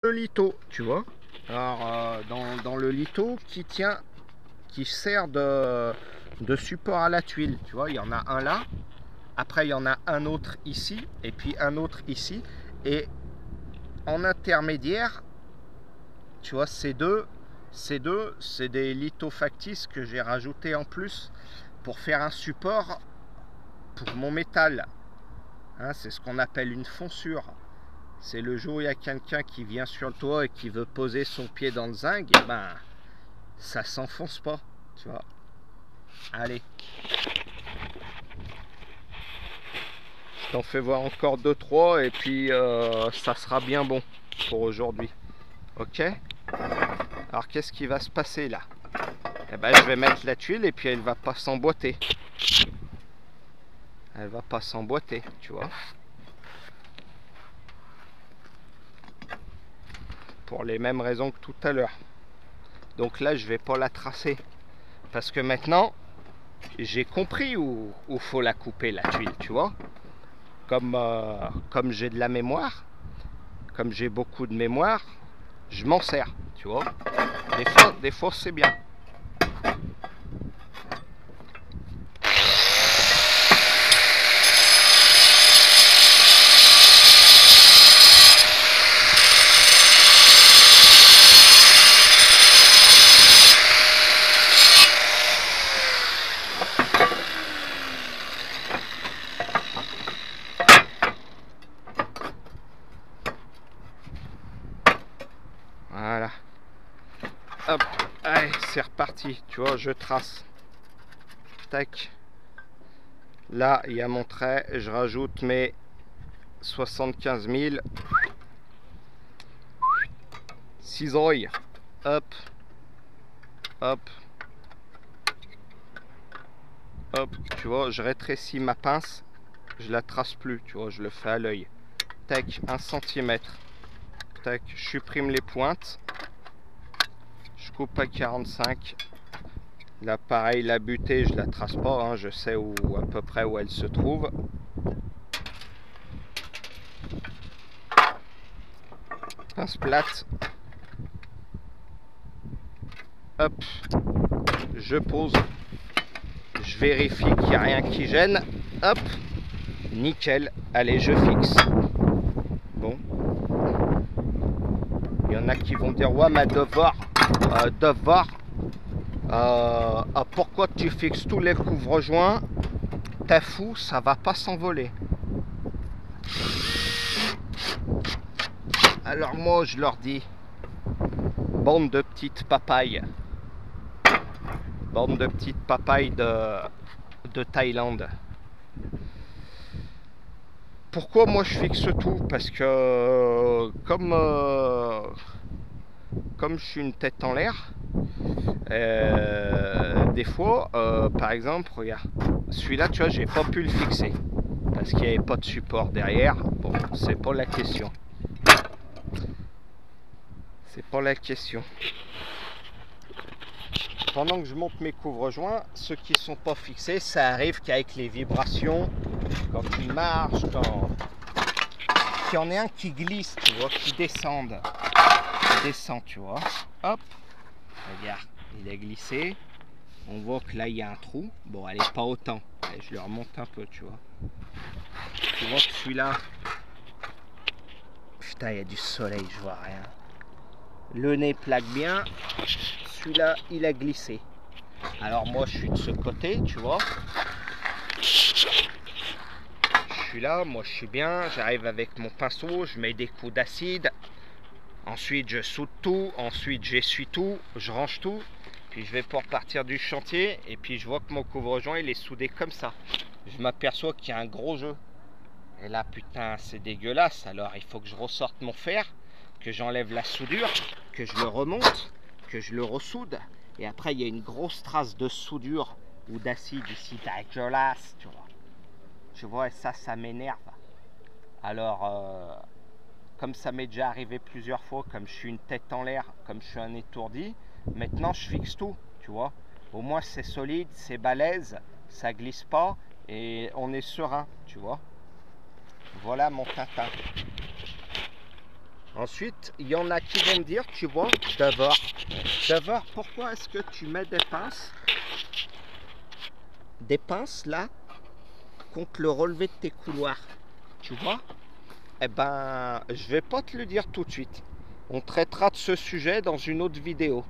le litho, tu vois. Alors, dans le litho qui sert de support à la tuile, tu vois, il y en a un là, après il y en a un autre ici, et puis un autre ici, et en intermédiaire, tu vois, c'est des lithos factices que j'ai rajouté en plus pour faire un support pour mon métal. Hein, c'est ce qu'on appelle une fonsure. C'est le jour où il y a quelqu'un qui vient sur le toit et qui veut poser son pied dans le zinc, et ben ça s'enfonce pas, tu vois. Allez, je t'en fais voir encore 2-3 et puis ça sera bien bon pour aujourd'hui. Ok. Alors qu'est-ce qui va se passer là? Eh ben je vais mettre la tuile et puis elle va pas s'emboîter. Elle va pas s'emboîter, tu vois. Pour les mêmes raisons que tout à l'heure. Donc là je vais pas la tracer. Parce que maintenant j'ai compris où faut la couper la tuile, tu vois. Comme j'ai de la mémoire, comme j'ai beaucoup de mémoire, je m'en sers, tu vois. Des fois c'est bien. Voilà. Hop, allez, c'est reparti. Tu vois, je trace. Tac. Là, il y a mon trait. Je rajoute mes 75 000. Cisaille. Hop. Hop. Hop. Tu vois, je rétrécis ma pince. Je la trace plus. Tu vois, je le fais à l'œil. Tac, 1 cm. Tac, je supprime les pointes. Je coupe à 45. Là, pareil, la butée, je la trace pas. Hein, je sais où, à peu près où elle se trouve. Pince plate. Hop. Je pose. Je vérifie qu'il n'y a rien qui gêne. Hop. Nickel. Allez, je fixe. Bon. Il y en a qui vont dire, ouais, mais pourquoi tu fixes tous les couvre-joints? T'es fou, ça va pas s'envoler. Alors moi, je leur dis, bande de petites papayes. Bande de petites papayes de Thaïlande. Pourquoi moi je fixe tout? Parce que comme je suis une tête en l'air, des fois, par exemple, regarde, celui-là, tu vois, j'ai pas pu le fixer parce qu'il n'y avait pas de support derrière. Bon, c'est pas la question. C'est pas la question. Pendant que je monte mes couvre-joints, ceux qui sont pas fixés, ça arrive qu'avec les vibrations, quand ils marchent, qu'il y en ait un qui glisse, tu vois, qui descende. Il descend, tu vois. Hop, regarde, il est glissé. On voit que là, il y a un trou. Bon, elle est pas autant. Allez, je le remonte un peu, tu vois. Tu vois que celui-là... Putain, il y a du soleil, je vois rien. Le nez plaque bien. Celui-là, il a glissé. Alors moi, je suis de ce côté, tu vois. Je suis là, moi je suis bien. J'arrive avec mon pinceau, je mets des coups d'acide. Ensuite, je soude tout. Ensuite, j'essuie tout. Je range tout. Puis je vais pour partir du chantier. Et puis je vois que mon couvre-joint, il est soudé comme ça. Je m'aperçois qu'il y a un gros jeu. Et là, putain, c'est dégueulasse. Alors, il faut que je ressorte mon fer, que j'enlève la soudure, que je le remonte, que je le ressoude. Et après, il y a une grosse trace de soudure ou d'acide ici, dégueulasse, tu vois. Tu vois, et ça m'énerve. Alors, comme ça m'est déjà arrivé plusieurs fois, comme je suis une tête en l'air, comme je suis un étourdi, maintenant, je fixe tout, tu vois. Au moins, c'est solide, c'est balèze, ça glisse pas et on est serein, tu vois. Voilà mon Tintin. Ensuite, il y en a qui vont me dire, tu vois, d'abord, pourquoi est-ce que tu mets des pinces là, contre le relevé de tes couloirs, tu vois? Eh ben, je vais pas te le dire tout de suite. On traitera de ce sujet dans une autre vidéo.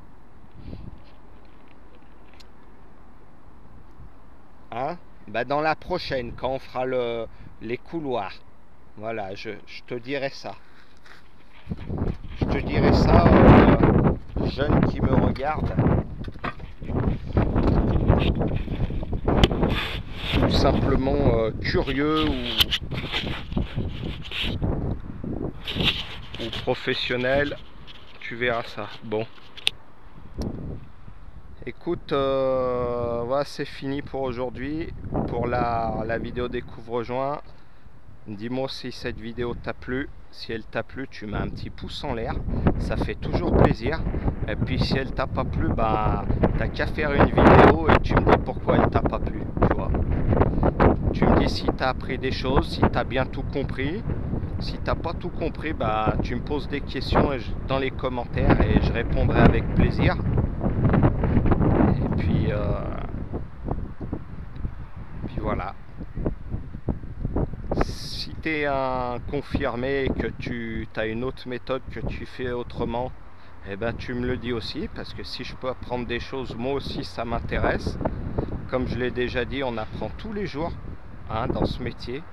Hein? Ben, dans la prochaine, quand on fera les couloirs. Voilà, je te dirai ça. Je te dirai ça, jeunes qui me regardent. Tout simplement curieux ou professionnel, tu verras ça. Bon. Écoute, voilà, c'est fini pour aujourd'hui, pour la vidéo découvre-joint. Dis-moi si cette vidéo t'a plu. Si elle t'a plu, tu mets un petit pouce en l'air, ça fait toujours plaisir. Et puis si elle t'a pas plu, bah t'as qu'à faire une vidéo et tu me dis pourquoi elle t'a pas plu, tu vois. Tu me dis si t'as appris des choses, si t'as bien tout compris. Si t'as pas tout compris, bah tu me poses des questions dans les commentaires et je répondrai avec plaisir. Et puis voilà. Si tu es un confirmé et que tu as une autre méthode que tu fais autrement, eh ben tu me le dis aussi, parce que si je peux apprendre des choses, moi aussi ça m'intéresse. Comme je l'ai déjà dit, on apprend tous les jours dans ce métier.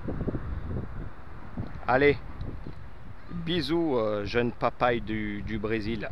Allez, bisous jeune papaye du Brésil.